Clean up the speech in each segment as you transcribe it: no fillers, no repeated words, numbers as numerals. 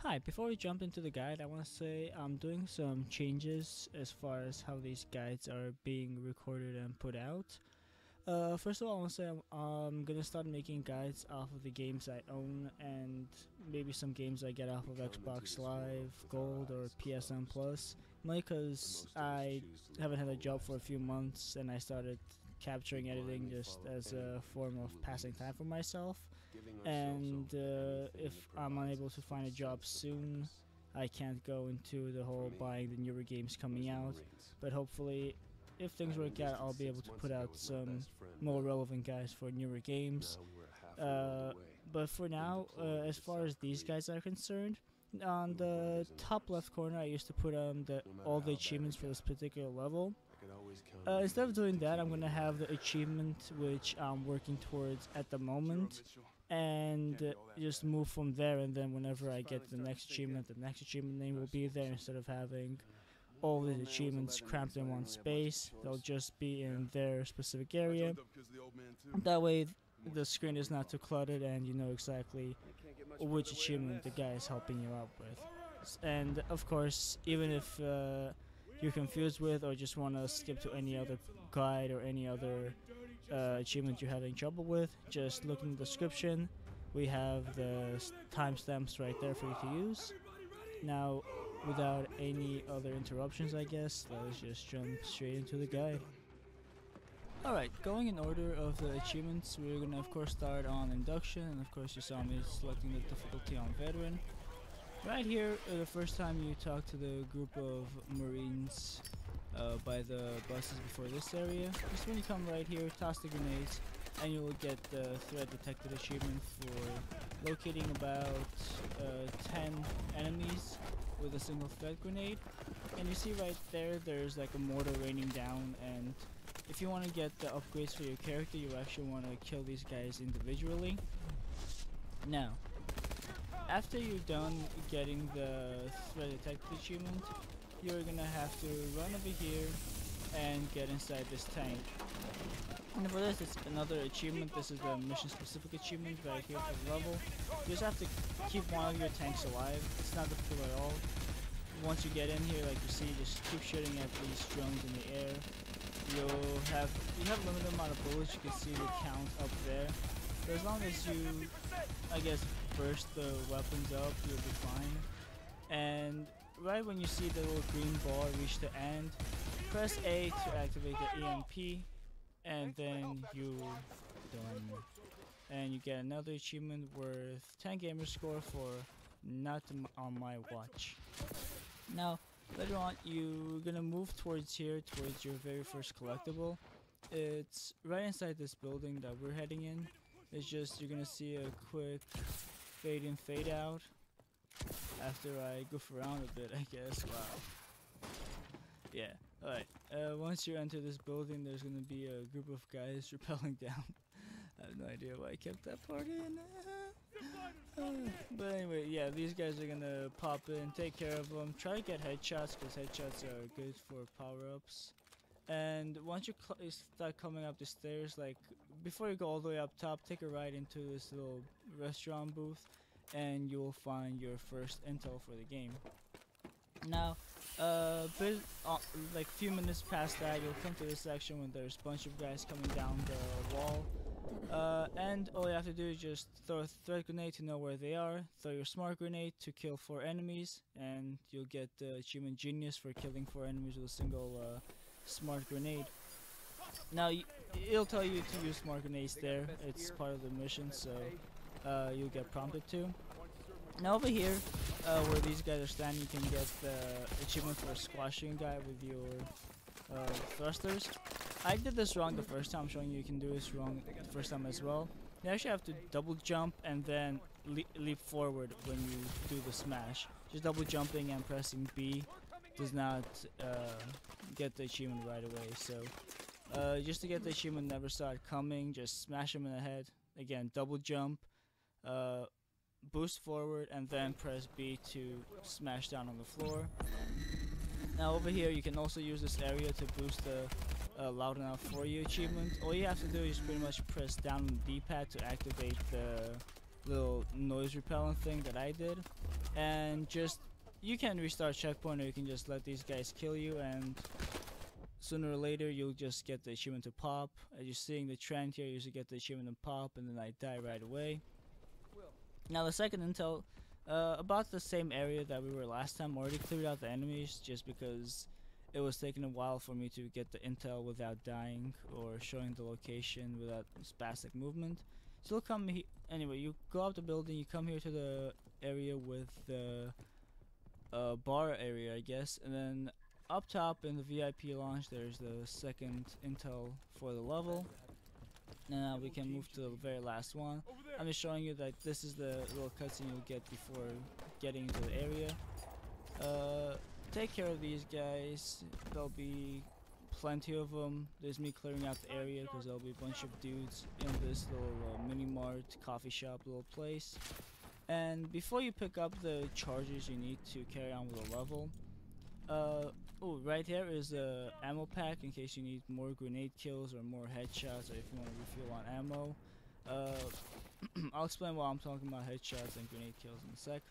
Hi, before we jump into the guide, I want to say I'm doing some changes as far as how these guides are being recorded and put out. First of all, I want to say I'm gonna start making guides off of the games I own and maybe some games I get off of Xbox Live Gold or PSN Plus. Mainly because I haven't had a job for a few months and I started capturing editing just as a form of passing time for myself. And if I'm unable to find a job soon, I can't go into the whole buying the newer games coming out. But hopefully, if things work out, I'll be able to put out some more relevant guides for newer games. But for now, as far as these guys are concerned, on the top left corner I used to put all the achievements for this particular level. Instead of doing that, I'm going to have the achievement which I'm working towards at the moment and just move from there, and then whenever I get the next achievement name will be there instead of having all the achievements cramped in one space. They'll just be in their specific area. That way the screen is not too cluttered and you know exactly which achievement the guy is helping you out with. And of course, even if you're confused with or just want to skip to any other guide or any other achievement you're having trouble with, just look in the description. We have the timestamps right there for you to use. Now, without any other interruptions, I guess, let's just jump straight into the guide. Alright, going in order of the achievements, we're gonna of course start on induction, and of course you saw me selecting the difficulty on veteran. Right here, the first time you talk to the group of Marines by the buses before this area, just when you come right here, toss the grenades, and you will get the threat detected achievement for locating about 10 enemies with a single threat grenade. And you see right there, there's like a mortar raining down, and if you want to get the upgrades for your character, you actually want to kill these guys individually. Now, after you're done getting the threat detected achievement, you're gonna have to run over here and get inside this tank. And for this, it's another achievement. This is the mission specific achievement right here for the level. You just have to keep one of your tanks alive. It's not difficult at all. Once you get in here, like you see, just keep shooting at these drones in the air. You have limited amount of bullets. You can see the count up there. So as long as you, I guess, burst the weapons up, you'll be fine. And right when you see the little green bar reach the end, press A to activate the EMP, and then you done. And you get another achievement worth 10 gamer score for not on my watch. Now, later on, you're gonna move towards here, towards your very first collectible. It's right inside this building that we're heading in. It's just, you're gonna see a quick fade in, fade out after I goof around a bit, I guess. Wow. Yeah, alright. Once you enter this building, there's gonna be a group of guys rappelling down. I have no idea why I kept that part in. But anyway, yeah, these guys are gonna pop in, take care of them, try to get headshots, because headshots are good for power-ups. And once you start coming up the stairs, like before you go all the way up top, take a ride into this little restaurant booth, and you'll find your first intel for the game. Now, like a few minutes past that, you'll come to this section when there's a bunch of guys coming down the wall. And all you have to do is just throw a threat grenade to know where they are, throw your smart grenade to kill 4 enemies, and you'll get the achievement Genius for killing 4 enemies with a single smart grenade. Now, it'll tell you to use smart grenades there, it's part of the mission, so you'll get prompted to. Now over here, where these guys are standing, you can get the achievement for squashing a guy with your thrusters. I did this wrong the first time. I'm showing you can do this wrong the first time as well. You actually have to double jump and then leap forward when you do the smash. Just double jumping and pressing B does not get the achievement right away. So just to get the achievement, never saw it coming, just smash him in the head. Again, double jump, boost forward, and then press B to smash down on the floor. Now over here, you can also use this area to boost the loud enough for you achievement. All you have to do is pretty much press down on the D-pad to activate the little noise repellent thing that I did, and just you can restart checkpoint, or you can just let these guys kill you, and sooner or later you'll just get the achievement to pop. As you're seeing the trend here, you usually get the achievement to pop, and then I die right away. Now the second intel, about the same area that we were last time. Already cleared out the enemies just because it was taking a while for me to get the intel without dying or showing the location without spastic movement. So you'll come anyway, you go up the building, you come here to the area with the bar area, I guess, and then up top in the VIP lounge there's the second intel for the level. Now we can move to the very last one. I'm just showing you that this is the little cutscene you'll get before getting into the area. Take care of these guys. There'll be plenty of them. There's me clearing out the area because there'll be a bunch of dudes in this little mini mart coffee shop little place. And before you pick up the charges you need to carry on with the level, oh, right here is a ammo pack in case you need more grenade kills or more headshots, or if you want to refuel on ammo. I'll explain why I'm talking about headshots and grenade kills in a sec.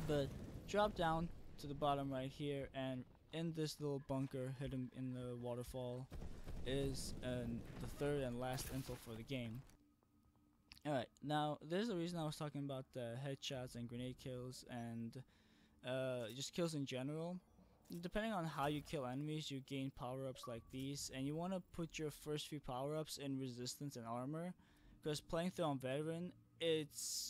But drop down to the bottom right here, and in this little bunker hidden in the waterfall is the third and last intel for the game. Alright, now there's a reason I was talking about the headshots and grenade kills and just kills in general. Depending on how you kill enemies, you gain power-ups like these, and you want to put your first few power-ups in resistance and armor, because playing through on veteran,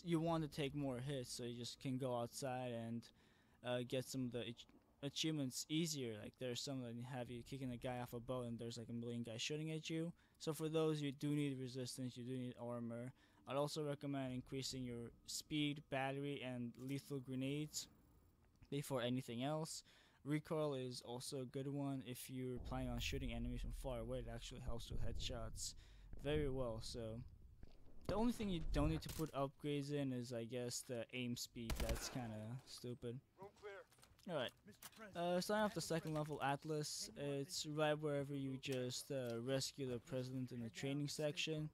you want to take more hits, so you just can go outside and get some of the achievements easier. Like there's some that have you kicking a guy off a boat and there's like a million guys shooting at you. So for those, you do need resistance, you do need armor. I'd also recommend increasing your speed, battery, and lethal grenades before anything else. Recoil is also a good one if you're planning on shooting enemies from far away. It actually helps with headshots very well. So the only thing you don't need to put upgrades in is, I guess, the aim speed. That's kind of stupid. Alright, starting off the second level, Atlas. It's right wherever you just rescue the president in the training section.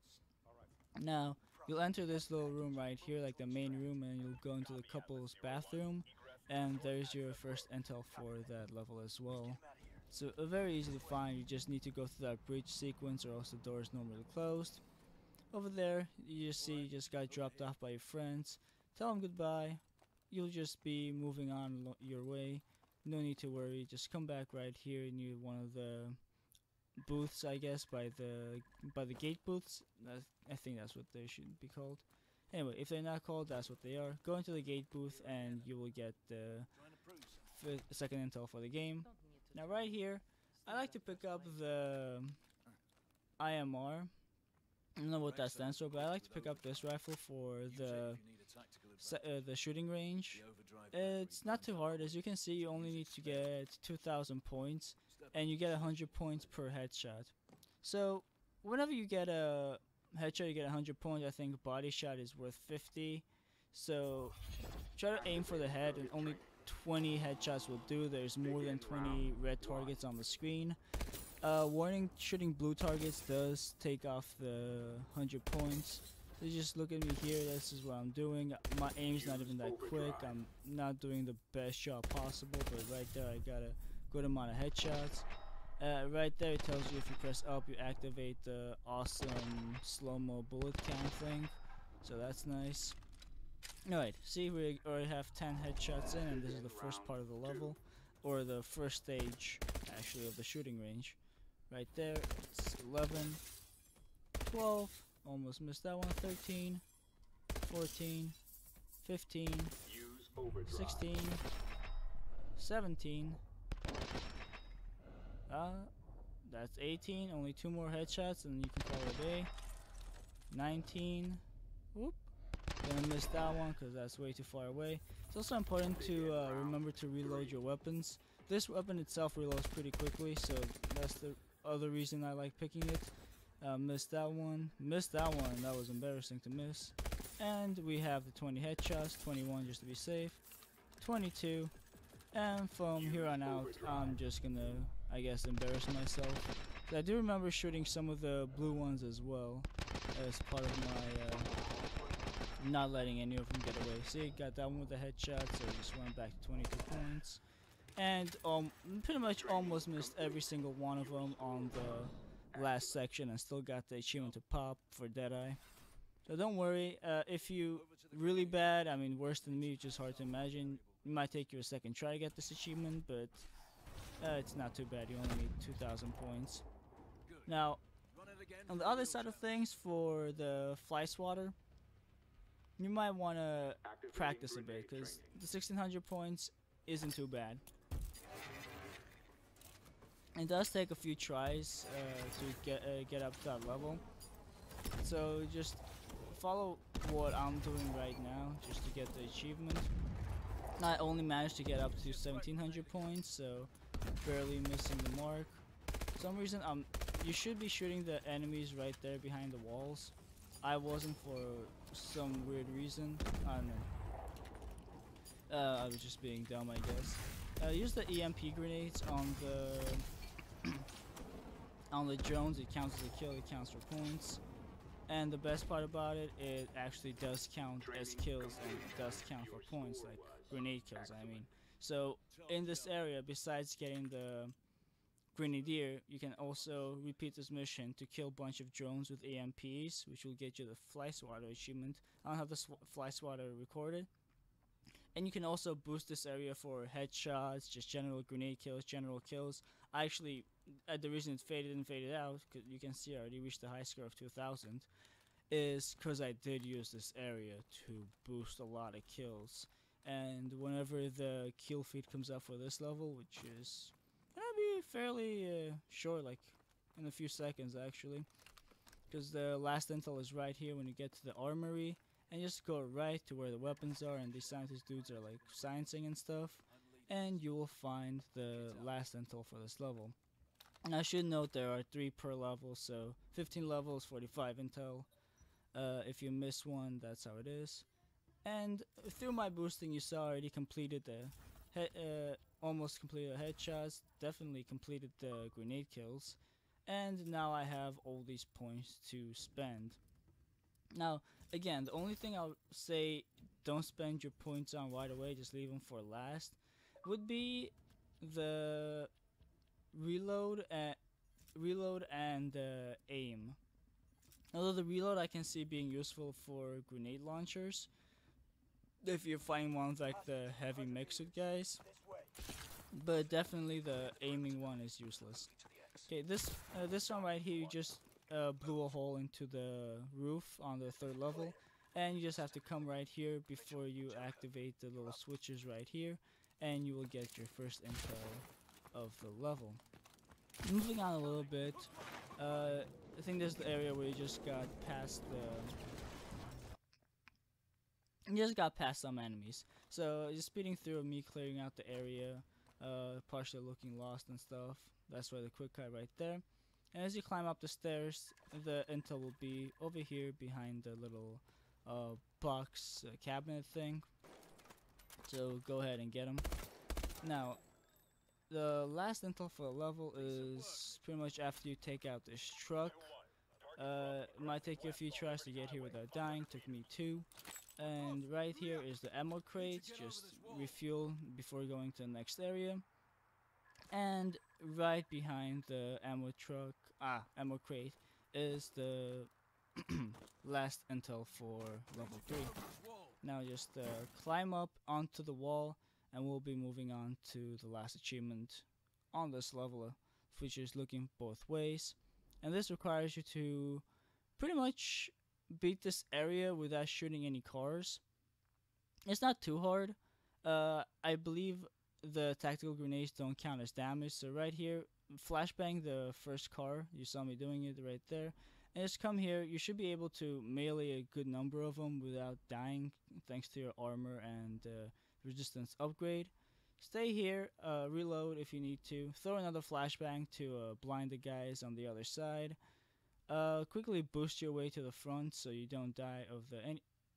Now you'll enter this little room right here, like the main room, and you'll go into the couple's bathroom, and there's your first intel for that level as well. So very easy to find. You just need to go through that bridge sequence, or else the door is normally closed. Over there, you just got dropped off by your friends. Tell them goodbye. You'll just be moving on your way. No need to worry. Just come back right here near one of the booths, I guess, by the gate booths. I think that's what they should be called. Anyway, if they're not called, that's what they are. Go into the gate booth and you will get the second intel for the game. Now right here, I like to pick up the IMR. I don't know what that stands for, but I like to pick up this rifle for the shooting range. It's not too hard. As you can see, you only need to get 2,000 points, and you get 100 points per headshot. So whenever you get a headshot, you get 100 points. I think body shot is worth 50. So try to aim for the head, and only 20 headshots will do. There's more than 20 red targets on the screen. Warning, shooting blue targets does take off the 100 points. So just look at me here, this is what I'm doing. My aim's not even that quick. I'm not doing the best shot possible, but right there I got a good amount of headshots. Right there it tells you if you press up, you activate the awesome slow-mo bullet count thing. So that's nice. Alright, see, we already have 10 headshots in, and this is the first part of the level, or the first stage actually of the shooting range. Right there, it's 11, 12, almost missed that one, 13, 14, 15, 16, 17, that's 18, only 2 more headshots and you can call it a day. 19, whoop, gonna miss that one because that's way too far away. It's also important to remember to reload your weapons. This weapon itself reloads pretty quickly, so that's the other reason I like picking it. Missed that one, that was embarrassing to miss. And we have the 20 headshots, 21 just to be safe, 22, and from here on out I'm just gonna, I guess, embarrass myself. So I do remember shooting some of the blue ones as well as part of my not letting any of them get away. See, got that one with the headshot, so I just went back to 22 points. And pretty much almost missed every single one of them on the last section, and still got the achievement to pop for Deadeye. So don't worry, if you really bad, I mean worse than me, which is hard to imagine, it might take you a second try to get this achievement, but it's not too bad. You only need 2,000 points. Now, on the other side of things, for the fly swatter, you might want to practice a bit, because the 1,600 points isn't too bad. It does take a few tries to get up to that level, so just follow what I'm doing right now just to get the achievement. I only managed to get up to 1,700 points, so barely missing the mark. For some reason, you should be shooting the enemies right there behind the walls. I wasn't for some weird reason. I don't know. I was just being dumb, I guess. Use the EMP grenades on the on the drones. It counts as a kill. It counts for points. And the best part about it, it actually does count as kills and it does count for points, like grenade kills, I mean. So in this area, besides getting the Grenadier, you can also repeat this mission to kill a bunch of drones with AMPs, which will get you the Fly Swatter achievement. I don't have the Fly Swatter recorded. And you can also boost this area for headshots, just general grenade kills, general kills. I actually, the reason it faded and faded out, because you can see I already reached the high score of 2,000, is because I did use this area to boost a lot of kills. And whenever the kill feed comes up for this level, which is gonna be fairly short, like in a few seconds actually, because the last intel is right here when you get to the armory. And just go right to where the weapons are, and these scientist dudes are like sciencing and stuff, and you will find the last intel for this level. And I should note there are 3 per level, so 15 levels, 45 intel. If you miss one, that's how it is. And through my boosting, you saw I already completed the almost completed headshots, definitely completed the grenade kills, and now I have all these points to spend. Now, again, the only thing I'll say don't spend your points on right away, just leave them for last, would be the reload and aim. Although the reload I can see being useful for grenade launchers, if you're fighting ones like the heavy mix-suit guys, but definitely the aiming one is useless. Okay, this one right here, you just blew a hole into the roof on the 3rd level, and you just have to come right here before you activate the little switches right here, and you will get your first intel of the level. Moving on a little bit, I think this is the area where you just got past some enemies. So just speeding through me clearing out the area, partially looking lost and stuff. That's why the quick cut right there. And as you climb up the stairs, the intel will be over here behind the little box cabinet thing. So go ahead and get them. Now, the last intel for the level is pretty much after you take out this truck. It might take you a few tries to get here without dying. Took me 2. And right here is the ammo crate. Just refuel before going to the next area. And right behind the ammo crate is the last intel for level 3. Now just climb up onto the wall, and we'll be moving on to the last achievement on this level, which is looking both ways. And this requires you to pretty much beat this area without shooting any cars. It's not too hard. I believe the tactical grenades don't count as damage, so right here, flashbang the first car. You saw me doing it right there, and just come here. You should be able to melee a good number of them without dying, thanks to your armor and resistance upgrade. Stay here, reload if you need to, throw another flashbang to blind the guys on the other side. Quickly boost your way to the front so you don't die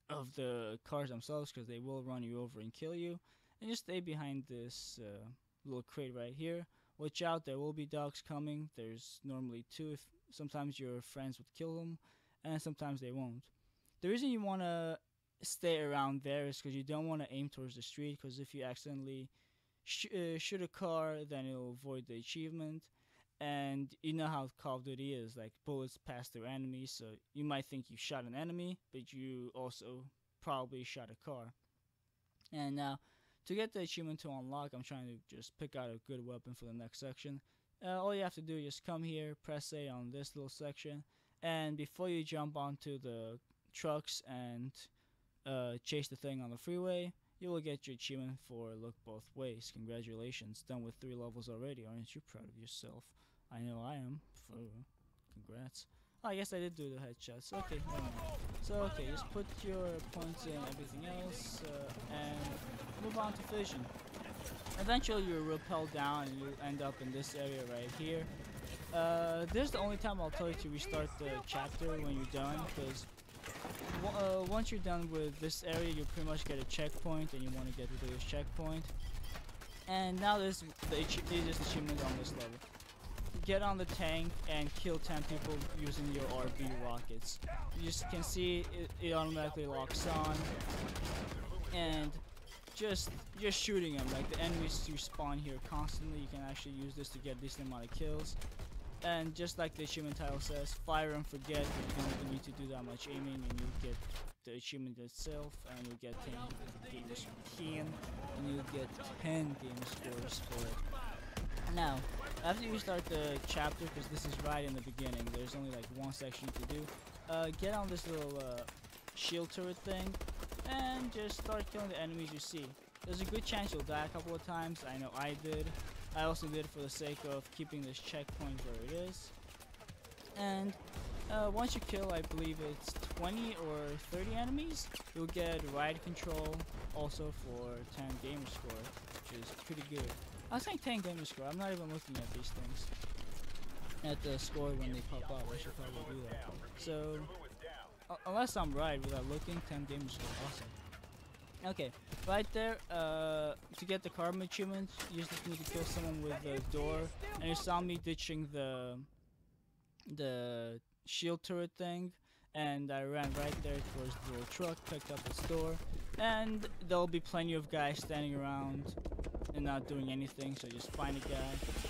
of the cars themselves, because they will run you over and kill you. And just stay behind this little crate right here. Watch out, there will be dogs coming. There's normally 2. Sometimes your friends would kill them, and sometimes they won't. The reason you want to stay around there is because you don't want to aim towards the street, because if you accidentally shoot a car, then it'll avoid the achievement. And you know how Call of Duty is, like bullets pass through enemies, so you might think you shot an enemy, but you also probably shot a car. And now, to get the achievement to unlock, I'm trying to just pick out a good weapon for the next section. All you have to do is just come here, press A on this little section, and before you jump onto the trucks and chase the thing on the freeway, you will get your achievement for Look Both Ways. Congratulations, done with 3 levels already. Aren't you proud of yourself? I know I am. Congrats. Oh, I guess I did do the headshots. Okay, never mind. So, okay, just put your points in everything else, and move on to Fission. Eventually, you'll rappel down and you'll end up in this area right here. This is the only time I'll tell you to restart the chapter when you're done, because once you're done with this area, you'll pretty much get a checkpoint, and you want to get rid of this checkpoint. And now there's the achievement on this level. Get on the tank and kill 10 people using your RB rockets. You just can see it automatically locks on, and just shooting them. Like, the enemies respawn here constantly. You can actually use this to get a decent amount of kills. And just like the achievement title says, fire and forget, but you don't even need to do that much aiming, and you get the achievement itself, and you get 10 games keen, and you get 10 game scores for it. Now, after you start the chapter, because this is right in the beginning, there's only like one section to do, get on this little shield turret thing, and just start killing the enemies you see. There's a good chance you'll die a couple of times. I know I did. I also did for the sake of keeping this checkpoint where it is. And once you kill, I believe it's 20 or 30 enemies, you'll get Riot Control also for 10 gamer score, which is pretty good. I was saying 10 gamer score, I'm not even looking at these things. At the score when they pop up, I should probably do that. So, unless I'm right without looking, 10 gamer score, awesome. Okay, right there, to get the Carma achievement, you just need to kill someone with the door, and you saw me ditching the shield turret thing, and I ran right there towards the little truck, picked up its door, and there'll be plenty of guys standing around and not doing anything, so just find a guy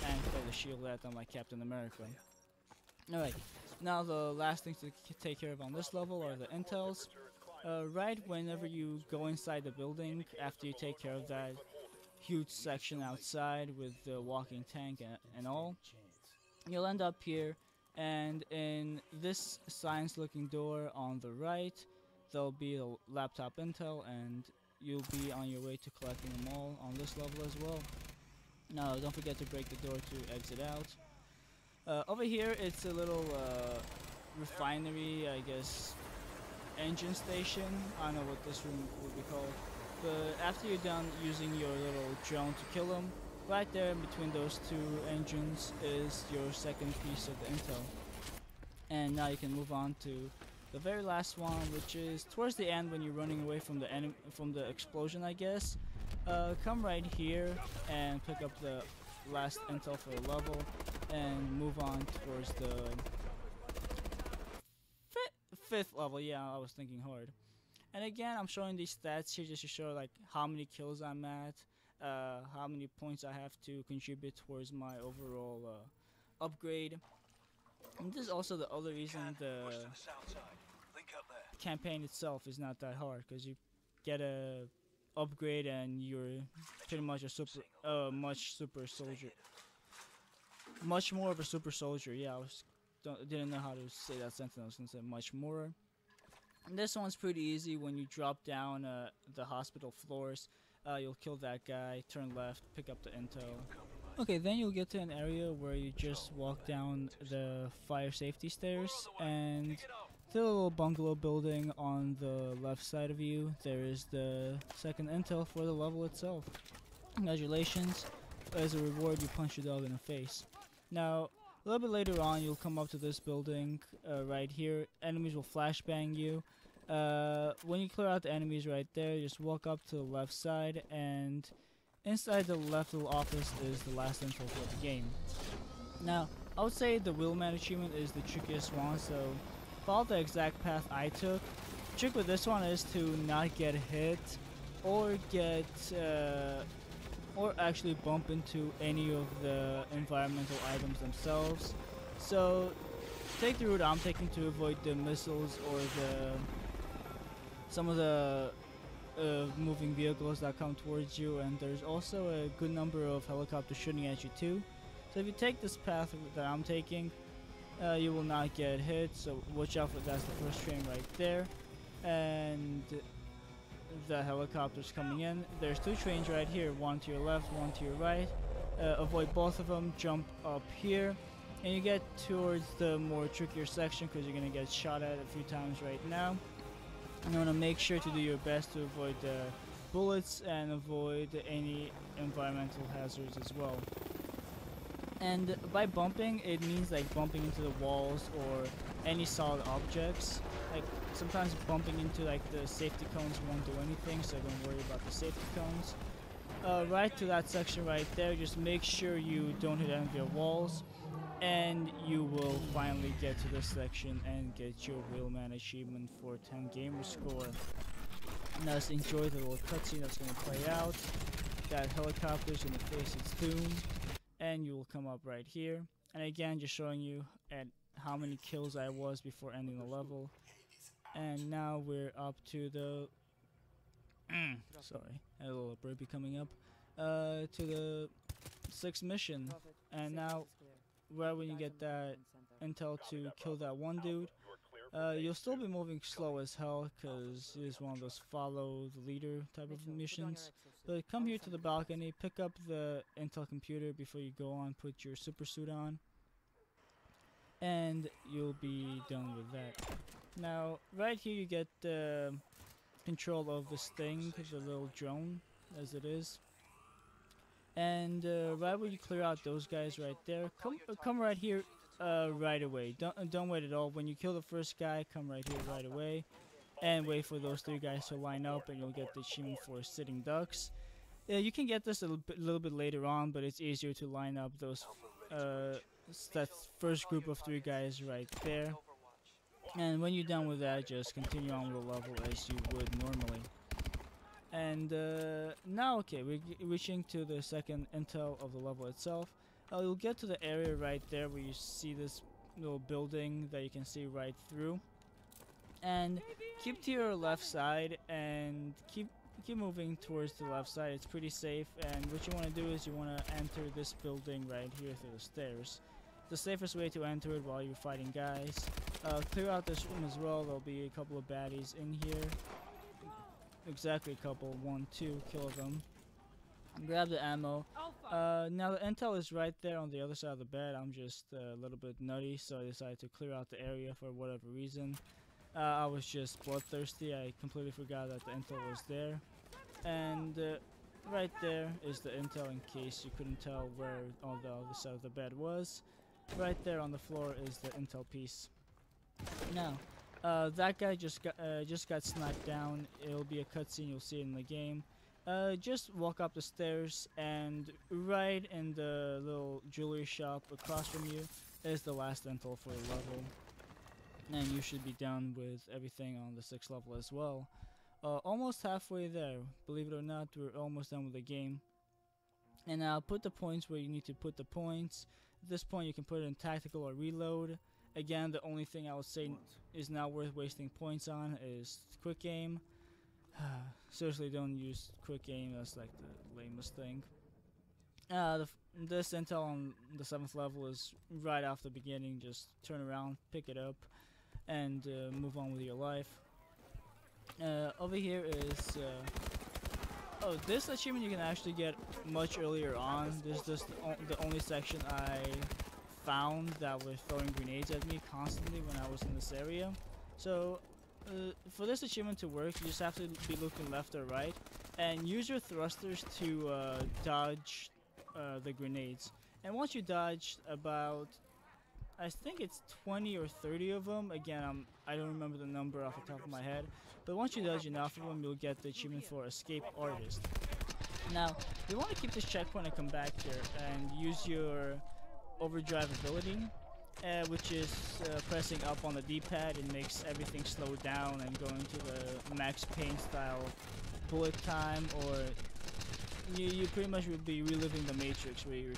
and throw the shield at them like Captain America. Alright, now the last things to take care of on this level are the intels. Right whenever you go inside the building, after you take care of that huge section outside with the walking tank and all, you'll end up here, and in this science looking door on the right, there'll be a laptop intel, and you'll be on your way to collecting them all on this level as well. Now, don't forget to break the door to exit out. Over here, it's a little refinery, I guess, engine station. I don't know what this room would be called. But after you're done using your little drone to kill them, right there in between those 2 engines is your second piece of the intel. And now you can move on to the very last one, which is towards the end when you're running away from the explosion, I guess. Come right here and pick up the last intel for the level, and move on towards the 5th level. Yeah, I was thinking hard. And again, I'm showing these stats here just to show like how many kills I'm at, how many points I have to contribute towards my overall upgrade. And this is also the other reason the campaign itself is not that hard, because you get a upgrade and you're pretty much a much more of a super soldier. Yeah, didn't know how to say that sentence. I was gonna say much more. And this one's pretty easy. When you drop down the hospital floors, you'll kill that guy, turn left, pick up the intel. Okay, then you'll get to an area where you just walk down the fire safety stairs, and the little bungalow building on the left side of you, there is the second intel for the level itself. Congratulations. As a reward, you punch your dog in the face. Now, a little bit later on, you'll come up to this building right here. Enemies will flashbang you. When you clear out the enemies right there, just walk up to the left side, and inside the left little office is the last intel for the game. Now, I would say the Wheelman achievement is the trickiest one, so follow the exact path I took. trick with this one is to not get hit or get or actually bump into any of the environmental items themselves. So take the route I'm taking to avoid the missiles or some of the moving vehicles that come towards you, and there's also a good number of helicopters shooting at you too. So if you take this path that I'm taking, you will not get hit, so watch out for that's the first train right there. And the helicopters coming in. There's two trains right here, one to your left, one to your right. Avoid both of them, jump up here, and you get towards the more trickier section because you're going to get shot at a few times right now. And you want to make sure to do your best to avoid the bullets and avoid any environmental hazards as well. And by bumping, it means like bumping into the walls or any solid objects. Like sometimes bumping into like the safety cones won't do anything, so don't worry about the safety cones. Right to that section right there, just make sure you don't hit any of your walls, and you will finally get to this section and get your Wheelman achievement for 10 gamer score. Now let's enjoy the little cutscene that's going to play out. That helicopter's going to face its doom, and you will come up right here. And again, just showing you at how many kills I was before ending the level. And now we're up to the sorry, a little burpee coming up. To the 6th mission. And now right when you get that intel to kill that one dude, you'll still be moving slow as hell because it's one of those follow the leader type of missions. But come here to the balcony, pick up the intel computer before you go on, put your super suit on, and you'll be done with that. Now right here you get control of this thing, the little drone as it is. And right when you clear out those guys right there, come right here right away. Don't wait at all. When you kill the first guy, come right here right away, and wait for those 3 guys to line up, and you'll get the achievement for sitting ducks. You can get this a little bit later on, but it's easier to line up those that first group of 3 guys right there. And when you're done with that, just continue on with the level as you would normally. And now, okay, we're reaching to the second intel of the level itself. You'll get to the area right there where you see this little building that you can see right through. And keep to your left side and keep moving towards the left side. It's pretty safe. And what you want to do is you want to enter this building right here through the stairs. The safest way to enter it while you're fighting guys. Clear out this room as well. There'll be a couple of baddies in here. Exactly a couple, 1, 2, kill them. Grab the ammo. Now the intel is right there on the other side of the bed. I'm just a little bit nutty, so I decided to clear out the area for whatever reason. I was just bloodthirsty. I completely forgot that the intel was there. And right there is the intel, in case you couldn't tell where on the other side of the bed was. Right there on the floor is the intel piece. Now, that guy just got sniped down. It'll be a cutscene, you'll see it in the game. Just walk up the stairs, and right in the little jewelry shop across from you is the last intel for the level. And you should be done with everything on the 6th level as well. Almost halfway there. Believe it or not, we're almost done with the game. And now put the points where you need to put the points. At this point you can put it in tactical or reload. Again, the only thing I would say is not worth wasting points on is quick aim. Seriously, don't use quick aim. That's like the lamest thing. This intel on the 7th level is right off the beginning. Just turn around, pick it up, and move on with your life. Over here is oh, this achievement you can actually get much earlier on. This is just the only section I found that was throwing grenades at me constantly when I was in this area. So for this achievement to work, you just have to be looking left or right and use your thrusters to dodge the grenades. And once you dodge about, I think it's 20 or 30 of them. Again, I don't remember the number off the top of my head. But once you dodge enough of them, you'll get the achievement for Escape Artist. Now, you want to keep this checkpoint and come back here and use your Overdrive ability. which is pressing up on the D-pad. It makes everything slow down and going to the Max Payne style bullet time, or you pretty much would be reliving the Matrix where you're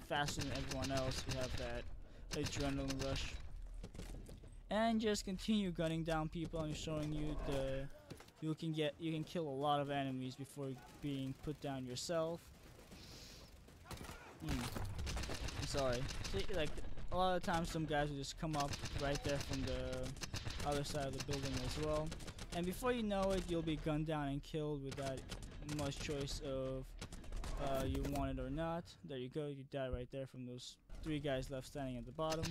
faster than everyone else. You have that adrenaline rush, and just continue gunning down people and showing you you can kill a lot of enemies before being put down yourself. I'm sorry. See, like a lot of times some guys will just come up right there from the other side of the building as well, and before you know it, you'll be gunned down and killed without much choice of you want it or not. There you go, you die right there from those 3 guys left standing at the bottom.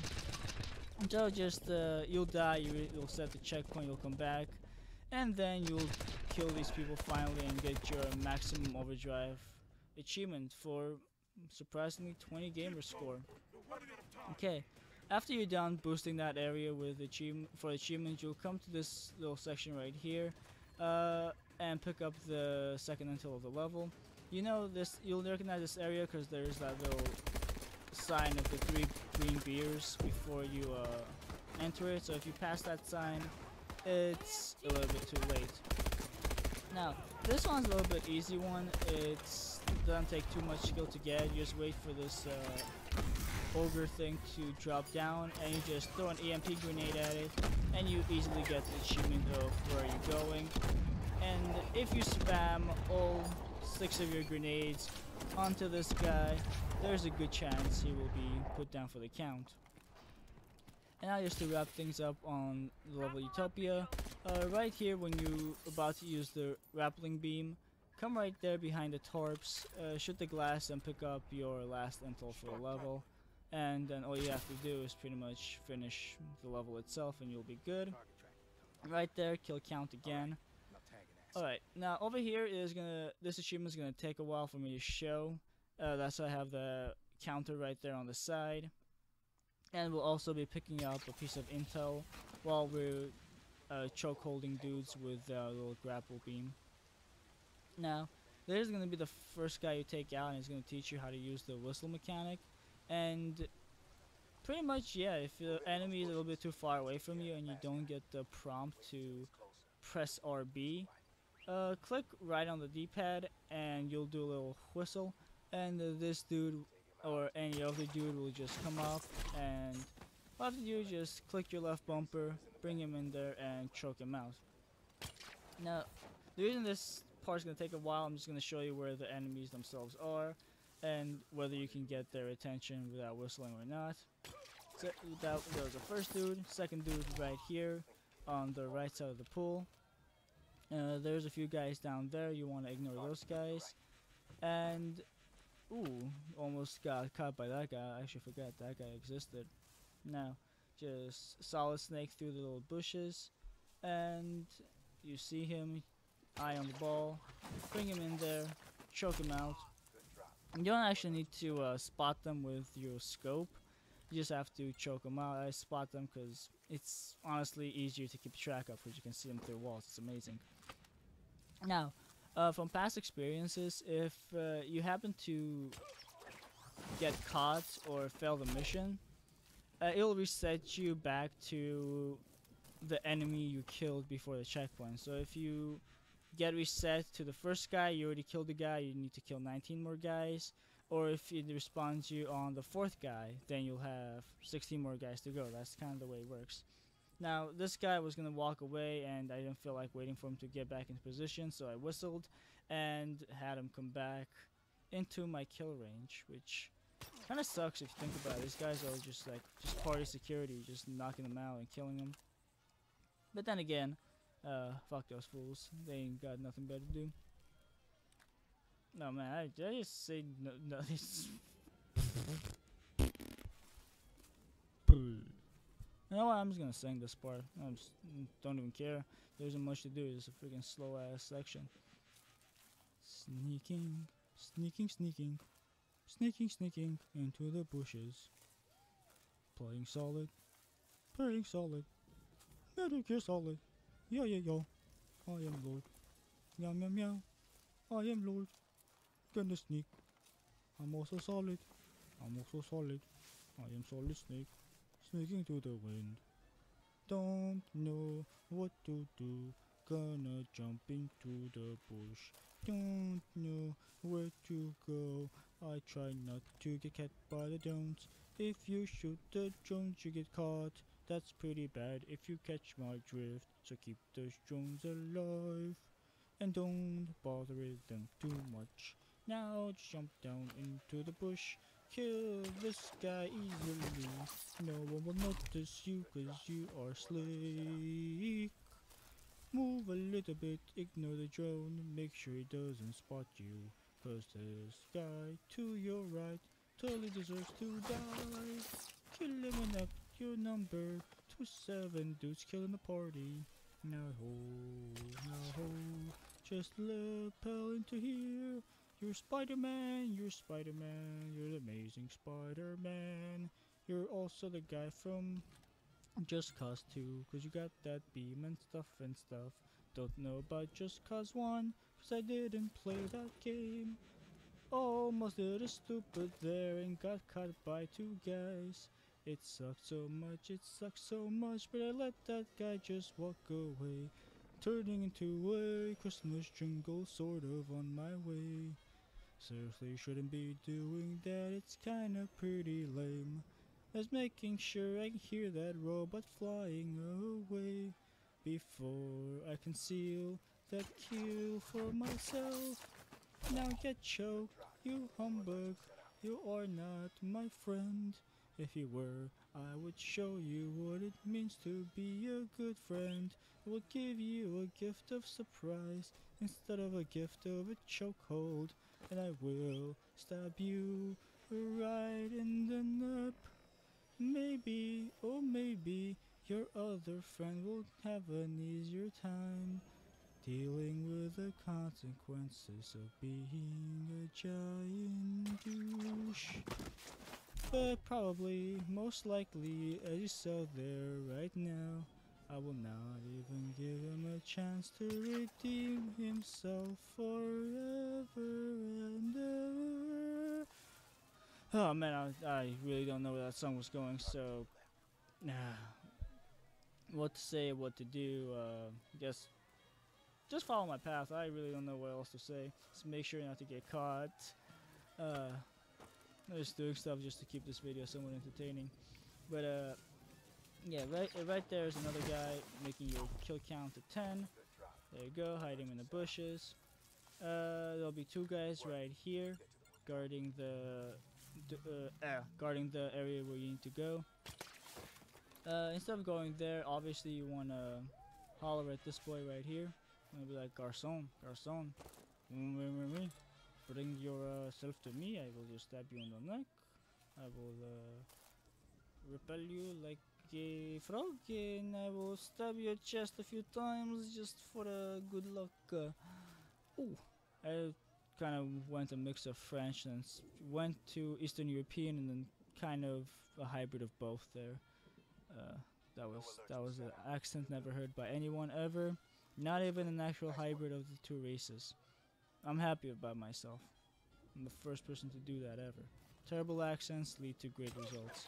So just you'll die, you'll set the checkpoint, you'll come back, and then you'll kill these people finally and get your maximum overdrive achievement for surprisingly 20 gamer score. Okay, after you're done boosting that area with achievements, you'll come to this little section right here and pick up the second until of the level. You know this, you'll recognize this area because there's that little sign of the 3 green beers before you enter it. So if you pass that sign, it's a little bit too late. Now this one's a little bit easy one. It doesn't take too much skill to get. You just wait for this ogre thing to drop down, and you just throw an EMP grenade at it, and you easily get the achievement of where you're going. And if you spam all 6 of your grenades onto this guy, there's a good chance he will be put down for the count. And now just to wrap things up on the level Utopia, right here when you're about to use the rappelling beam, come right there behind the tarps, shoot the glass and pick up your last intel for the level, and then all you have to do is pretty much finish the level itself and you'll be good. Right there, kill count again. Alright, now over here this achievement is gonna take a while for me to show. That's why I have the counter right there on the side. And we'll also be picking up a piece of intel while we're choke holding dudes with a little grapple beam. Now, there's going to be the first guy you take out, and he's going to teach you how to use the whistle mechanic. And pretty much, yeah, if the enemy is a little bit too far away from you and you don't get the prompt to press RB, click right on the D-pad and you'll do a little whistle, and this dude or any other dude will just come up, and all you have to do is just click your left bumper, bring him in there and choke him out. Now, the reason this part's going to take a while, I'm just going to show you where the enemies themselves are and whether you can get their attention without whistling or not. So there was the first dude, second dude right here on the right side of the pool. There's a few guys down there, you want to ignore those guys. And ooh, almost got caught by that guy. I actually forgot that guy existed. Now, just solid snake through the little bushes, and you see him, eye on the ball, bring him in there, choke him out. You don't actually need to spot them with your scope. You just have to choke them out. I spot them because it's honestly easier to keep track of, because you can see them through walls. It's amazing. Now, from past experiences, if you happen to get caught or fail the mission, it'll reset you back to the enemy you killed before the checkpoint. So if you get reset to the first guy, you already killed the guy, you need to kill 19 more guys. Or if it respawns you on the 4th guy, then you'll have 16 more guys to go. That's kind of the way it works. Now, this guy was going to walk away, and I didn't feel like waiting for him to get back into position, so I whistled and had him come back into my kill range, which kind of sucks if you think about it. These guys are just party security, just knocking them out and killing them. But then again, fuck those fools. They ain't got nothing better to do. No, man, did I just say no this? You know what, I'm just gonna sing this part. I just don't even care. There isn't much to do. It's a freaking slow ass section. Sneaking, sneaking, sneaking, sneaking, sneaking into the bushes. Playing solid, Metal Gear Solid. Yeah, yeah, yo. I am Lord. Meow, meow, meow. I am Lord. Gonna sneak. I'm also solid. I am solid snake. sneaking through the wind. Don't know what to do, gonna jump into the bush. Don't know where to go, I try not to get caught by the drones. If you shoot the drones you get caught, that's pretty bad if you catch my drift. So keep those drones alive and don't bother with them too much. Now just jump down into the bush, kill this guy easily. No one will notice you cause you are slick. Move a little bit, ignore the drone, make sure he doesn't spot you. Cause this guy to your right totally deserves to die. Kill him and up your number. 27 dudes killing the party. Now ho, just lapel into here. You're Spider-Man, you're Spider-Man, you're the amazing Spider-Man. You're also the guy from Just Cause 2, cause you got that beam and stuff. Don't know about Just Cause 1, cause I didn't play that game. Almost did a stupid there and got caught by two guys. It sucked so much, but I let that guy just walk away. Turning into a Christmas jingle, sort of on my way. Seriously, shouldn't be doing that, it's kinda pretty lame. As making sure I can hear that robot flying away before I conceal that kill for myself. Now get choked, you humbug, you are not my friend. If you were, I would show you what it means to be a good friend. I will give you a gift of surprise instead of a gift of a chokehold. And I will stab you right in the nub. Maybe, oh maybe, your other friend will have an easier time dealing with the consequences of being a giant douche. But probably, most likely, as you saw there right now, I will not even give him a chance to redeem himself forever and ever. Oh man, I really don't know where that song was going, so what to say, what to do, guess just follow my path. I really don't know what else to say. Just make sure not to get caught. I'm just doing stuff just to keep this video somewhat entertaining. But yeah, right there is another guy making your kill count to 10. There you go, hiding in the bushes. There'll be two guys right here guarding the area where you need to go. Instead of going there, obviously you wanna holler at this boy right here. I'm gonna be like, garçon, bring yourself to me. I will just stab you in the neck. I will repel you like a frog, and I will stab your chest a few times just for good luck. Ooh, I kind of went a mix of French and went to Eastern European, and then kind of a hybrid of both there. That was an accent never heard by anyone ever. Not even an actual hybrid of the two races. I'm happy about myself. I'm the first person to do that ever. Terrible accents lead to great results.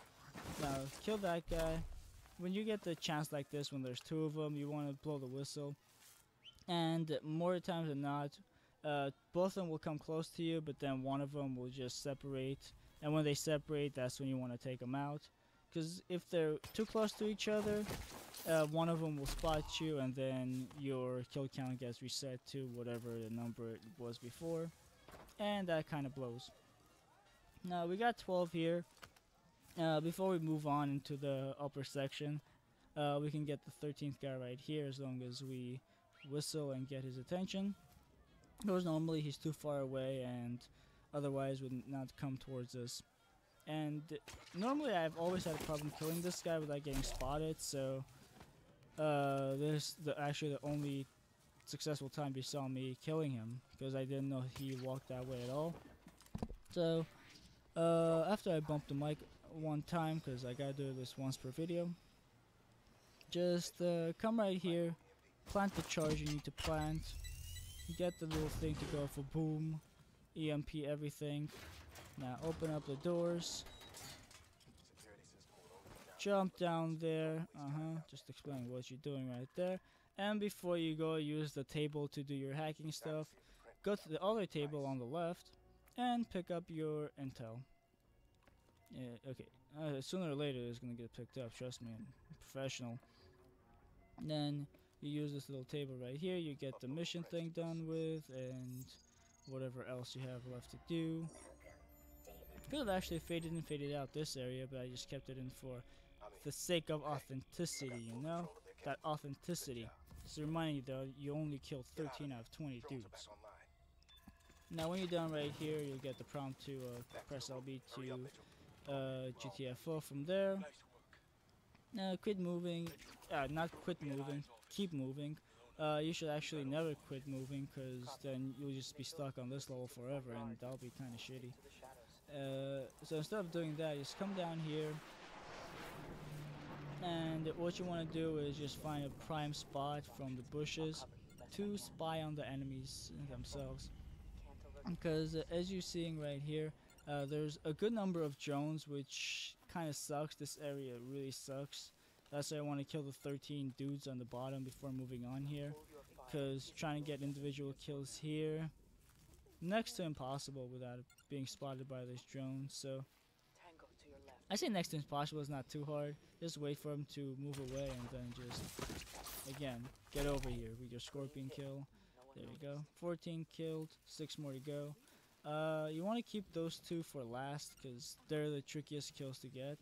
Now, kill that guy. When you get the chance like this, when there's two of them, you want to blow the whistle. And more times than not, both of them will come close to you, but then one of them will just separate. And when they separate, that's when you want to take them out. Because if they're too close to each other, one of them will spot you, and then your kill count gets reset to whatever the number it was before, and that kind of blows. Now we got 12 here. Before we move on into the upper section, we can get the 13th guy right here as long as we whistle and get his attention. Because normally he's too far away and otherwise would not come towards us. And normally I've always had a problem killing this guy without getting spotted, so this is actually the only successful time you saw me killing him, because I didn't know he walked that way at all. So after I bumped the mic one time, because I gotta do this once per video, just come right here, plant the charge you need to plant, get the little thing to go for boom, EMP everything. Now open up the doors, jump down there. Just explain what you're doing right there. And before you go, use the table to do your hacking stuff. Go to the other table on the left and pick up your intel. Yeah, okay. Sooner or later it's gonna get picked up, trust me, I'm professional. Then you use this little table right here, you get the mission thing done with, and whatever else you have left to do. Could have actually faded in, faded out this area, but I just kept it in for the sake of authenticity, you know? That authenticity. Just reminding you though, you only killed 13 out of 20 dudes. Now when you're done right here, you'll get the prompt to press LB to GTFO from there. Quit moving, not quit moving, keep moving. You should actually never quit moving, because then you'll just be stuck on this level forever, and that'll be kind of shitty. So instead of doing that, just come down here, and what you want to do is just find a prime spot from the bushes to spy on the enemies themselves. Because as you're seeing right here, there's a good number of drones, which kind of sucks. This area really sucks. That's why I want to kill the 13 dudes on the bottom before moving on here, because trying to get individual kills here, next to impossible without being spotted by this drone. So I say next to impossible is not too hard. Just wait for him to move away and then just, again, get over here with your scorpion kill. There we go. 14 killed, 6 more to go. You want to keep those 2 for last, because they're the trickiest kills to get.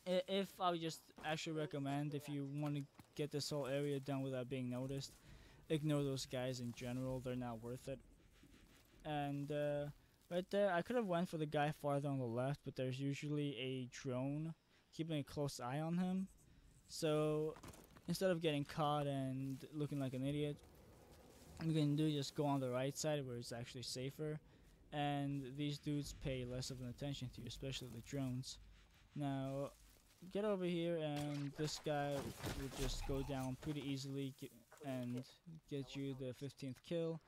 If I would just actually recommend, if you want to get this whole area done without being noticed, ignore those guys in general. They're not worth it. And right there, I could have went for the guy farther on the left, but there's usually a drone keeping a close eye on him. So instead of getting caught and looking like an idiot, what you can do is just go on the right side where it's actually safer, and these dudes pay less of an attention to you, especially the drones. Now get over here, and this guy will just go down pretty easily and get you the 15th kill.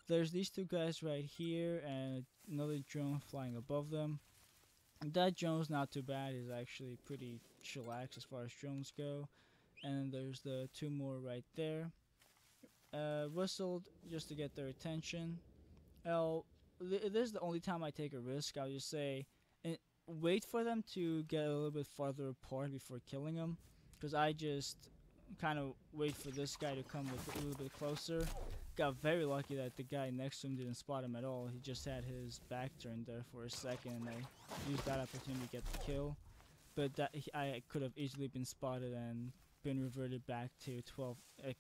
There's these 2 guys right here and another drone flying above them. That drone's not too bad, it's actually pretty chillax as far as drones go. And there's the 2 more right there. Whistled just to get their attention. This is the only time I take a risk. I'll just say, wait for them to get a little bit farther apart before killing them, because I just kind of wait for this guy to come a little bit closer. Got very lucky that the guy next to him didn't spot him at all. He just had his back turned there for a second, and I used that opportunity to get the kill. But that I could have easily been spotted and been reverted back to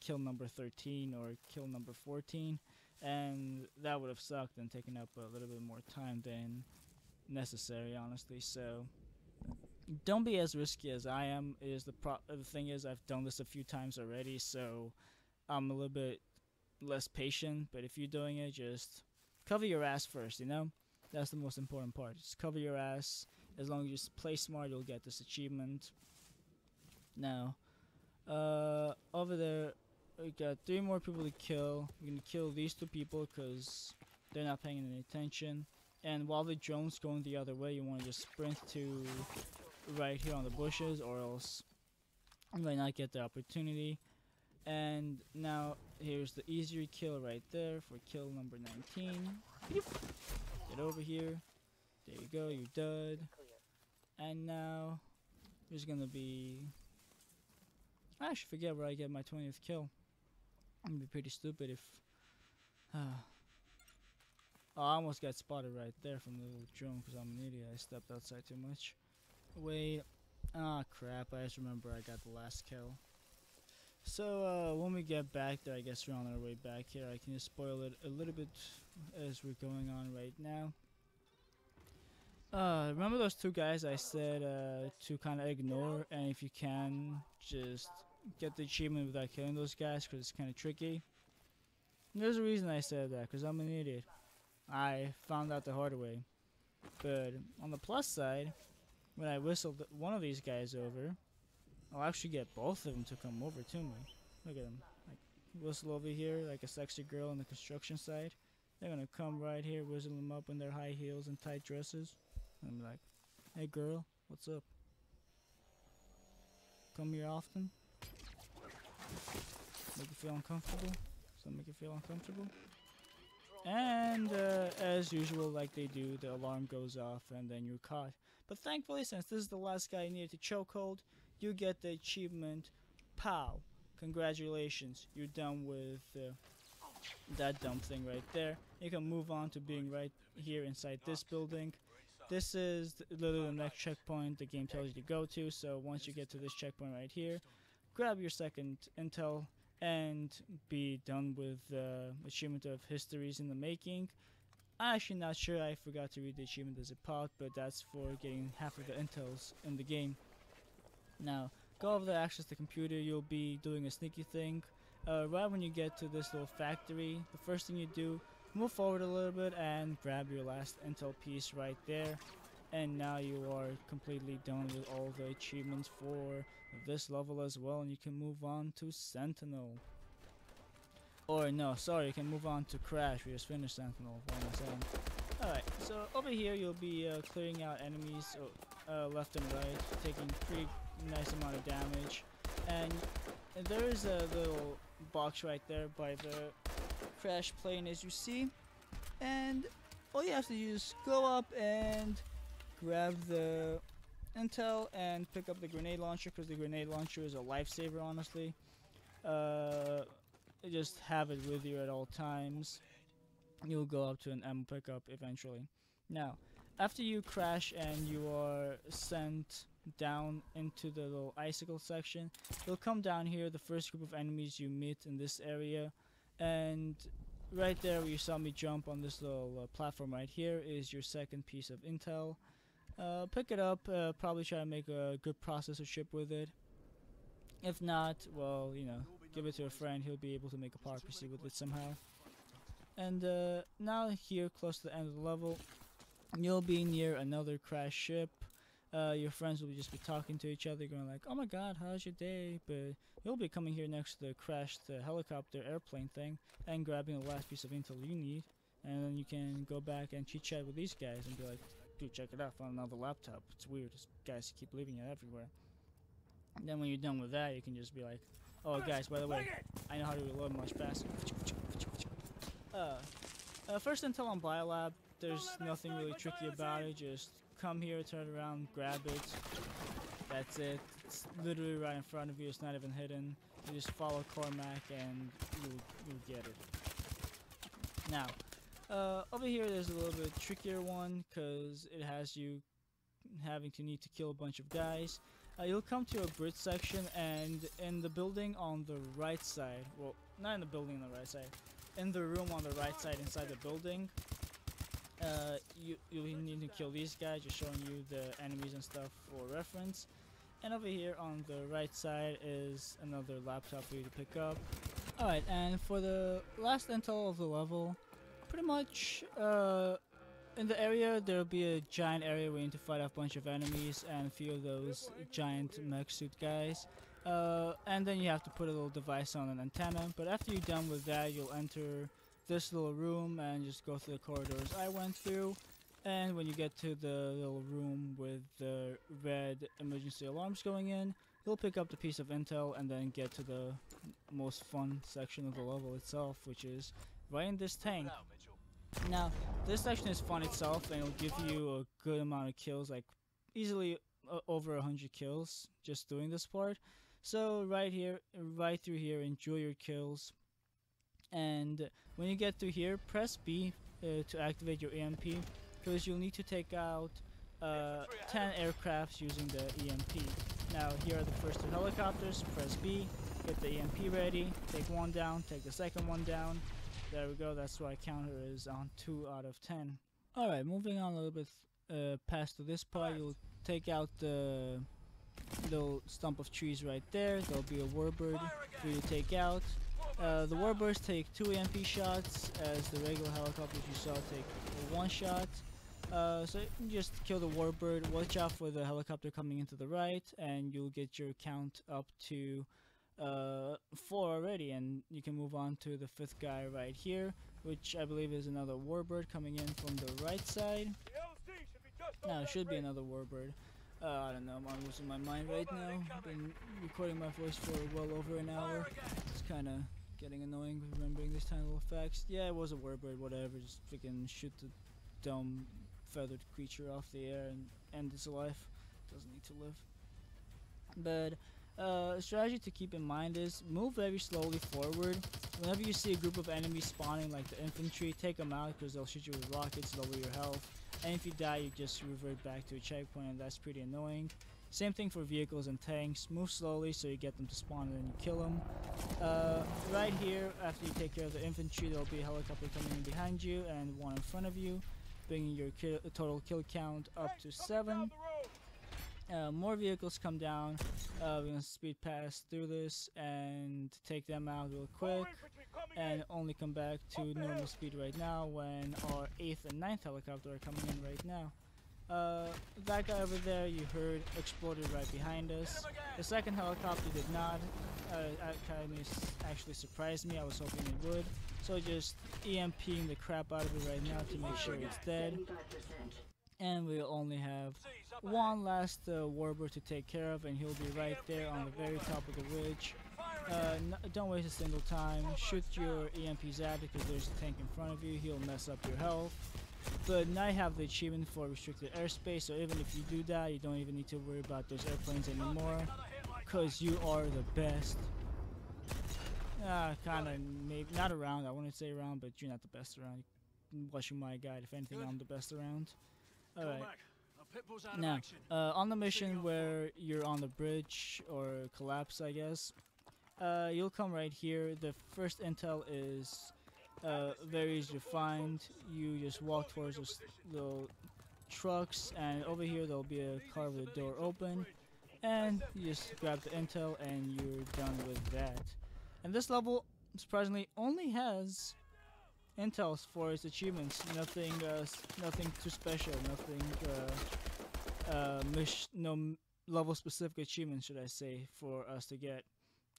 kill number 13 or kill number 14, and that would have sucked and taken up a little bit more time than necessary, honestly. So don't be as risky as I am. The thing is, I've done this a few times already, so I'm a little bit less patient. But if you're doing it, just cover your ass first, you know? That's the most important part. Just cover your ass. As long as you play smart, you'll get this achievement. Now over there we got 3 more people to kill. We're gonna kill these 2 people because they're not paying any attention. And while the drone's going the other way, you want to just sprint to right here on the bushes, or else you might not get the opportunity. And now here's the easier kill right there for kill number 19. Get over here. There you go, you're dead. And now there's gonna be, I actually forget where I get my 20th kill. It'd be pretty stupid if oh, I almost got spotted right there from the little drone because I'm an idiot. I stepped outside too much. Wait. Ah, crap. I just remember I got the last kill. So, when we get back there, I guess we're on our way back here. I can just spoil it a little bit as we're going on right now. Remember those 2 guys I said to kind of ignore, and if you can, just get the achievement without killing those guys, because it's kind of tricky. There's a reason I said that, because I'm an idiot. I found out the hard way. But on the plus side, when I whistled one of these guys over, I'll actually get both of them to come over to me. Look at them. Like, whistle over here like a sexy girl on the construction site. They're gonna come right here, whistle them up in their high heels and tight dresses. And I'm like, hey girl, what's up? come here often. Make you feel uncomfortable. So make you feel uncomfortable. And as usual, like they do, the alarm goes off and then you're caught. But thankfully, since this is the last guy needed to chokehold, you get the achievement. Pow! Congratulations, you're done with that dumb thing right there. You can move on to being right here inside this building. This is literally the next checkpoint the game tells you to go to. So once you get to this checkpoint right here, grab your second intel and be done with the achievement of Histories in the Making. I'm actually not sure, I forgot to read the achievement as it popped, but that's for getting half of the intels in the game. Now, go over there, access the computer, you'll be doing a sneaky thing. Right when you get to this little factory, the first thing you do, move forward a little bit and grab your last intel piece right there. And now you are completely done with all the achievements for this level as well, and you can move on to Sentinel. Or no, sorry, you can move on to Crash. We just finished Sentinel. What am I saying? Alright, so over here you'll be clearing out enemies left and right, taking pretty nice amount of damage. And there is a little box right there by the Crash plane, as you see. And all you have to do is go up and grab the intel and pick up the grenade launcher, because the grenade launcher is a lifesaver, honestly. Just have it with you at all times. You'll go up to an ammo pickup eventually. Now, after you crash and you are sent down into the little icicle section, you'll come down here, the first group of enemies you meet in this area, and right there where you saw me jump on this little platform right here is your second piece of intel. Pick it up, probably try to make a good processor chip with it. If not, well, you know, give it to a friend, he'll be able to make a power PC with it somehow. And now here, close to the end of the level, you'll be near another crash ship. Your friends will just be talking to each other, going like, oh my god, how's your day? But you'll be coming here next to the crashed helicopter airplane thing and grabbing the last piece of intel you need. And then you can go back and chit chat with these guys and be like, dude, check it out, found another laptop. It's weird, these guys keep leaving it everywhere. And then when you're done with that, you can just be like, oh guys, by the way, I know how to reload much faster. First intel on Biolab, there's nothing really tricky about it. Just come here, turn around, grab it. That's it. It's literally right in front of you. It's not even hidden. You just follow Cormac and you'll get it. Now, over here there's a little bit trickier one because it has you having to need to kill a bunch of guys. You'll come to a bridge section, and in the building on the right side, well, not in the building on the right side, in the room on the right side inside the building, you need to kill these guys, just showing you the enemies and stuff for reference. And over here on the right side is another laptop for you to pick up. Alright, and for the last intel of the level, pretty much in the area there'll be a giant area where you need to fight off a bunch of enemies and a few of those giant mech suit guys. And then you have to put a little device on an antenna, but after you're done with that, you'll enter this little room and just go through the corridors I went through. And when you get to the little room with the red emergency alarms going in, you'll pick up the piece of intel and then get to the most fun section of the level itself, which is right in this tank. Now, this section is fun itself, and it'll give you a good amount of kills, like easily over 100 kills just doing this part. So right through here, enjoy your kills. And when you get through here, press B to activate your EMP, because you'll need to take out 10 aircrafts using the EMP. Now here are the first two helicopters. Press B, get the EMP ready, take one down, take the second one down. There we go, that's why counter is on 2 out of 10. Alright, moving on a little bit past to this part, you'll take out the little stump of trees right there. There'll be a warbird for you to take out. The warbirds take 2 EMP shots, as the regular helicopters you saw take 1 shot. So you just kill the warbird, watch out for the helicopter coming into the right, and you'll get your count up to 4 already, and you can move on to the 5th guy right here, which I believe is another warbird coming in from the right side. No, it should be another warbird. I don't know, I'm losing my mind right now. I've been recording my voice for well over an hour. It's kinda getting annoying remembering these tiny little facts. Yeah, it was a warbird, whatever, just freaking shoot the dumb feathered creature off the air and end its life. Doesn't need to live. But a strategy to keep in mind is move very slowly forward. Whenever you see a group of enemies spawning like the infantry, take them out because they'll shoot you with rockets, lower your health. And if you die, you just revert back to a checkpoint, and that's pretty annoying. Same thing for vehicles and tanks. Move slowly so you get them to spawn and then you kill them. Right here, after you take care of the infantry, there'll be a helicopter coming in behind you and one in front of you, bringing your total kill count up to 7. More vehicles come down. We're gonna speed past through this and take them out real quick, and only come back to normal speed right now when our 8th and 9th helicopter are coming in right now. That guy over there you heard exploded right behind us. The second helicopter did not. Kind of actually surprised me. I was hoping it would. So just EMPing the crap out of it right now to make sure it's dead. And we'll only have one last warbird to take care of, and he'll be right there on the very top of the ridge. Don't waste a single time. Shoot your EMPs at it because there's a tank in front of you. He'll mess up your health. But now you have the achievement for restricted airspace, so even if you do die, you don't even need to worry about those airplanes anymore because you are the best. Kinda, maybe not around. I wouldn't say around, but you're not the best around. Watching my guide. If anything, I'm the best around. Alright. Now, on the mission where you're on the bridge or collapse, I guess, you'll come right here. The first intel is very easy to find. You just walk towards those little trucks, and over here there'll be a car with the door open, and you just grab the intel and you're done with that. And this level, surprisingly, only has intels for its achievements. Nothing too special. No level specific achievements, should I say, for us to get.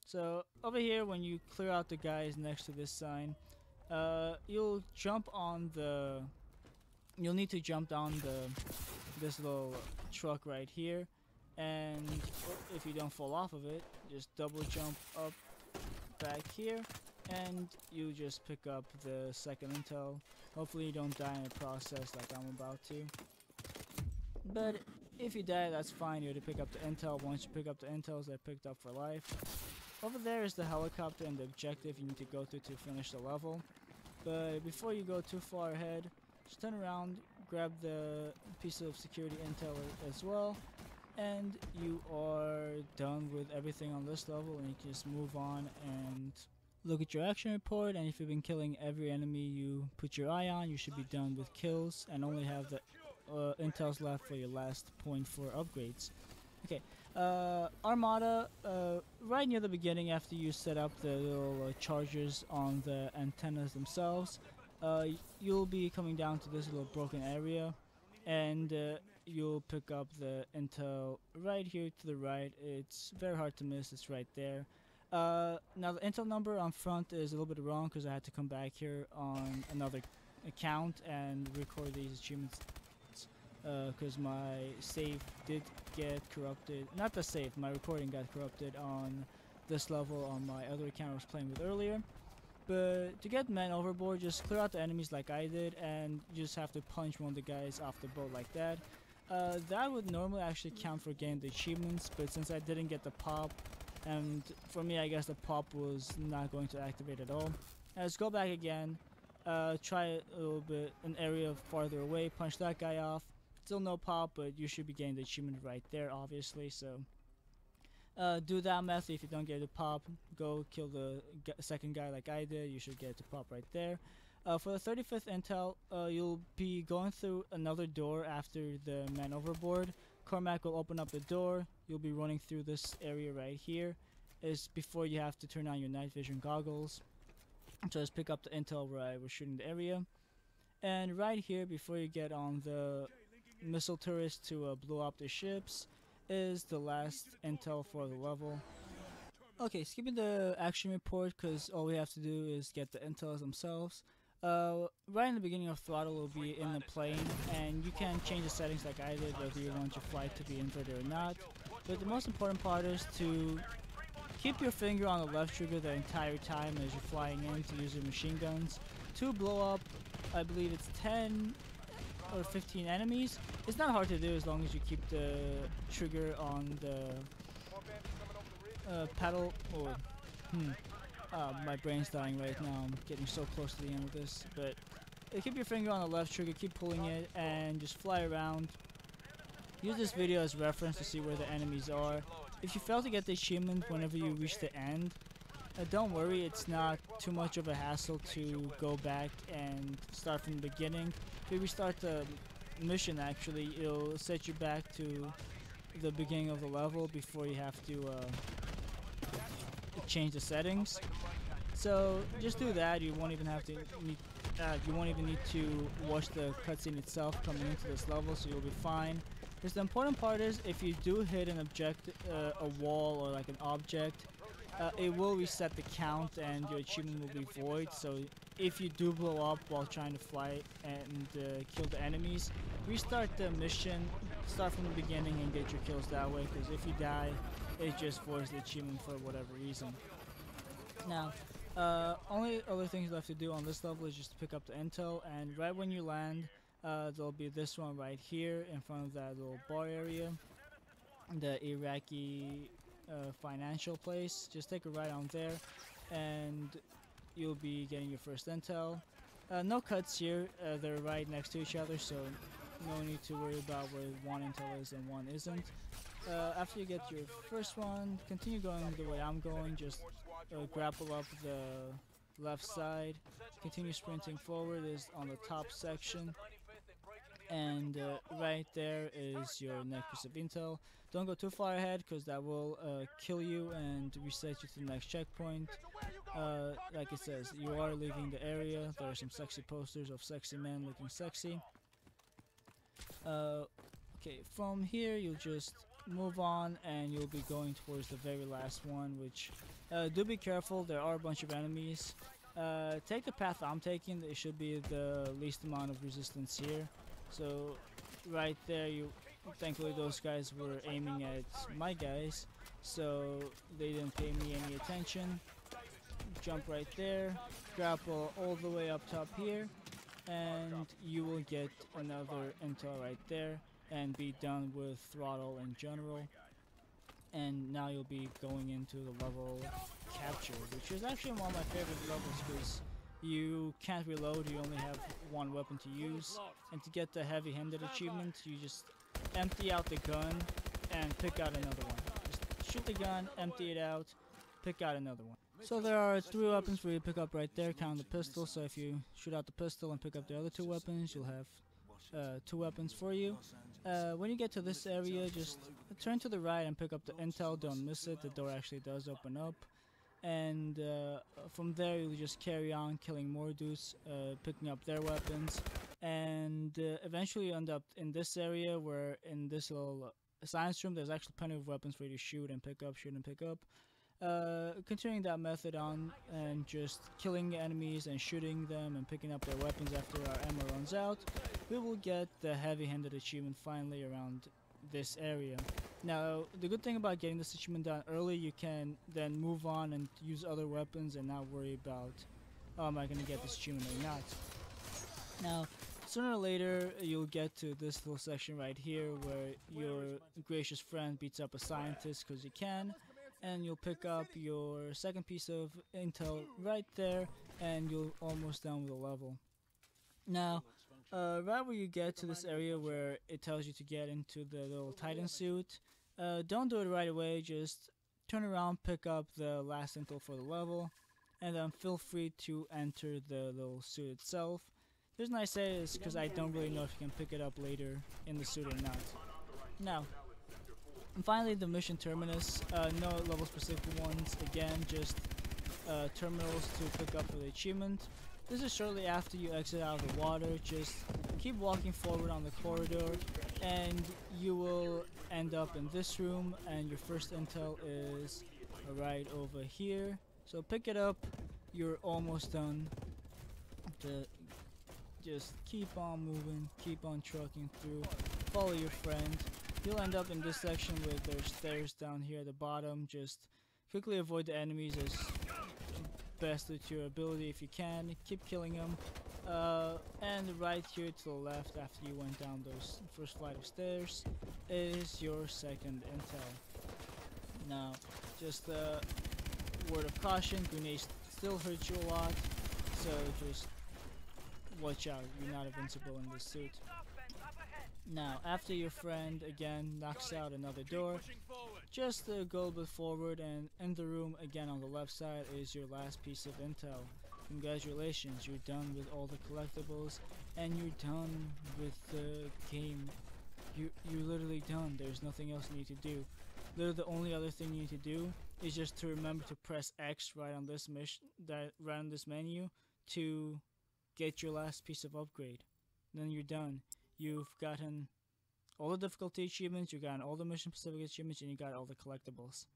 So over here, when you clear out the guys next to this sign, you'll need to jump down this little truck right here, and if you don't fall off of it, just double jump up back here, and you just pick up the second intel. Hopefully you don't die in the process like I'm about to. But if you die, that's fine. You have to pick up the intel. Once you pick up the intels, they're picked up for life. Over there is the helicopter and the objective you need to go through to finish the level. But before you go too far ahead, just turn around, grab the piece of security intel as well, and you are done with everything on this level, and you can just move on and look at your action report. And if you've been killing every enemy you put your eye on, you should be done with kills and only have the intels left for your last point for upgrades. Okay, Armada, right near the beginning after you set up the little chargers on the antennas themselves, you'll be coming down to this little broken area, and you'll pick up the intel right here to the right. It's very hard to miss, it's right there. Now the intel number on front is a little bit wrong because I had to come back here on another account and record these achievements because my save did get corrupted. Not the save, my recording got corrupted on this level on my other account I was playing with earlier. But to get men overboard, just clear out the enemies like I did, and you just have to punch one of the guys off the boat like that. That would normally actually count for getting the achievements, but since I didn't get the pop, and for me I guess the pop was not going to activate at all. Let's go back again, try a little bit an area farther away, punch that guy off. Still no pop, but you should be getting the achievement right there, obviously. So do that method. If you don't get the pop, go kill the second guy like I did. You should get the pop right there. For the 35th intel, you'll be going through another door after the man overboard. Carmack will open up the door. You'll be running through this area right here. Is before you have to turn on your night vision goggles. So just pick up the intel where I was shooting the area. And right here, before you get on the missile turrets to blow up the ships, is the last intel for the level. Okay, skipping the action report because all we have to do is get the intels themselves. Right in the beginning of throttle will be in the plane, and you can change the settings like I did, whether you want your flight to be inverted or not. But the most important part is to keep your finger on the left trigger the entire time as you're flying in to use your machine guns to blow up, I believe it's 10 or 15 enemies. It's not hard to do as long as you keep the trigger on the pedal. Or my brain's dying right now. I'm getting so close to the end of this. But keep your finger on the left trigger, keep pulling it, and just fly around. Use this video as reference to see where the enemies are. If you fail to get the achievement whenever you reach the end, don't worry, it's not too much of a hassle to go back and start from the beginning. If you restart the mission, actually, it'll set you back to the beginning of the level before you have to change the settings. So just do that. You won't even have to need to watch the cutscene itself coming into this level, so you'll be fine. Because the important part is, if you do hit an a wall or like an object, it will reset the count and your achievement will be void. So if you do blow up while trying to fly and kill the enemies, restart the mission, start from the beginning and get your kills that way, because if you die, it just voids the achievement for whatever reason. Now, only other things left to do on this level is just to pick up the intel, and right when you land, there'll be this one right here in front of that little bar area, the Iraqi financial place. Just take a ride on there and you'll be getting your first intel. No cuts here, they're right next to each other, so no need to worry about where one intel is and one isn't. After you get your first one, continue going the way I'm going. Just grapple up the left side, continue sprinting forward is on the top section, and right there is your next piece of intel. Don't go too far ahead because that will kill you and reset you to the next checkpoint. Like it says, you are leaving the area. There are some sexy posters of sexy men looking sexy. Okay, from here you'll just move on and you'll be going towards the very last one, which do be careful, there are a bunch of enemies. Take the path I'm taking, it should be the least amount of resistance here. So right there, thankfully those guys were aiming at my guys, so they didn't pay me any attention. Jump right there, grapple all the way up top here, and you will get another intel right there and be done with throttle in general. And now you'll be going into the level capture, which is actually one of my favorite levels because you can't reload, you only have one weapon to use. And to get the heavy-handed achievement, you just empty out the gun and pick out another one. Just shoot the gun, empty it out, pick out another one. So there are 3 weapons for you to pick up right there, count the pistol. So if you shoot out the pistol and pick up the other 2 weapons, you'll have 2 weapons for you. When you get to this area, just turn to the right and pick up the intel, don't miss it, the door actually does open up. And from there you'll just carry on killing more dudes, picking up their weapons, and eventually you end up in this area where in this little science room there's actually plenty of weapons for you to shoot and pick up, continuing that method on and just killing enemies and shooting them and picking up their weapons after our ammo runs out, we will get the heavy-handed achievement finally around this area. Now, the good thing about getting this achievement done early, you can then move on and use other weapons and not worry about, oh, am I going to get this achievement or not. Now, sooner or later, you'll get to this little section right here where your gracious friend beats up a scientist because he can, and you'll pick up your second piece of intel right there, and you're almost done with the level. Now, right where you get to this area where it tells you to get into the little Titan suit, don't do it right away, just turn around, pick up the last intel for the level, and then feel free to enter the little suit itself. The reason I say is because I don't really know if you can pick it up later in the suit or not. Now, and finally the mission terminus, no level specific ones, again just terminals to pick up for the achievement. This is shortly after you exit out of the water. Just keep walking forward on the corridor and you will end up in this room, and your first intel is right over here. So pick it up, you're almost done to just keep on moving, keep on trucking through, follow your friend. You'll end up in this section where there's stairs down here at the bottom. Just quickly avoid the enemies as best with your ability if you can. Keep killing them. And right here to the left, after you went down those first flight of stairs, is your second intel. Now, just a word of caution, grenades still hurt you a lot, so just watch out, you're not invincible in this suit. Now, after your friend again knocks out another door, just go a bit forward, and in the room again on the left side is your last piece of intel. Congratulations, you're done with all the collectibles, and you're done with the game. You're literally done. There's nothing else you need to do. Literally, the only other thing you need to do is just to remember to press X right on this right on this menu to get your last piece of upgrade. Then you're done. You've gotten all the difficulty achievements, you've gotten all the mission specific achievements, and you got all the collectibles.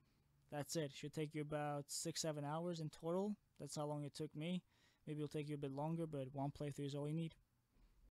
That's it. Should take you about 6-7 hours in total. That's how long it took me. Maybe it'll take you a bit longer, but one playthrough is all you need.